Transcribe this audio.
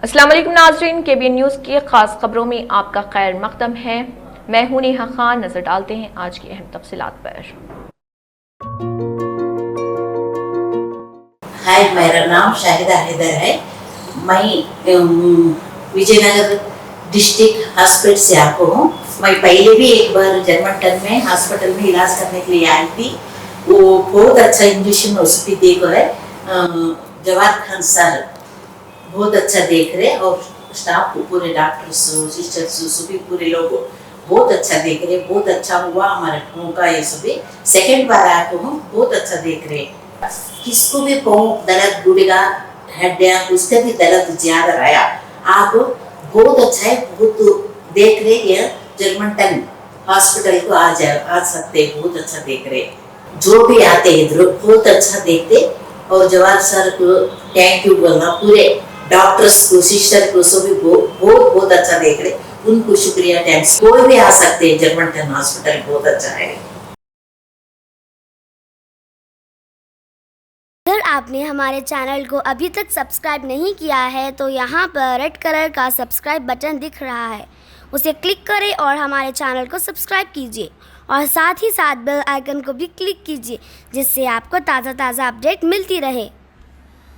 अस्सलाम वालेकुम नाज़रीन, केबीएन न्यूज़ की ख़ास खबरों में आपका खैर मक़दम है। मैं हूं नेहा खान। नज़र डालते हैं आज की अहम तफसीलात पर। हाय, मेरा नाम शाहिदा हैदर है। मैं विजयनगर डिस्ट्रिक्ट हॉस्पिटल से आती हूँ। मैं पहले भी एक बार जर्मनटन में हॉस्पिटल में इलाज करने के लिए आई थी। वो बहुत अच्छा इंजेक्शन उसकी देखो है। जवाद खान सर बहुत अच्छा देख रहे और स्टाफ पूरे डॉक्टर्स सिस्टर्स सभी पूरे लोग बहुत अच्छा देख रहे। बहुत अच्छा हुआ हमारे उनका ये सभी सेकंड बार आया तो हम बहुत अच्छा देख रहे। किसको भी पाँव दर्द गुड़गा हड्डियाँ उसका भी दर्द ज्यादा आया। आप बहुत अच्छा है, बहुत देख रहे हैं। जर्मनटन हॉस्पिटल को आ सकते हैं, बहुत अच्छा देख रहे। जो भी आते इधर बहुत अच्छा देखते और जवाहर सर को थैंक यू बोलना, पूरे डॉक्टर्स को सिस्टर को सभी बहुत अच्छा देख रहे। उनको शुक्रिया थैंक्स। कोई भी आ सकते हैं, जर्मनटन हॉस्पिटल बहुत अच्छा है। अगर आपने हमारे चैनल को अभी तक सब्सक्राइब नहीं किया है तो यहाँ पर रेड कलर का सब्सक्राइब बटन दिख रहा है, उसे क्लिक करें और हमारे चैनल को सब्सक्राइब कीजिए और साथ ही साथ बेल आइकन को भी क्लिक कीजिए, जिससे आपको ताज़ा अपडेट मिलती रहे।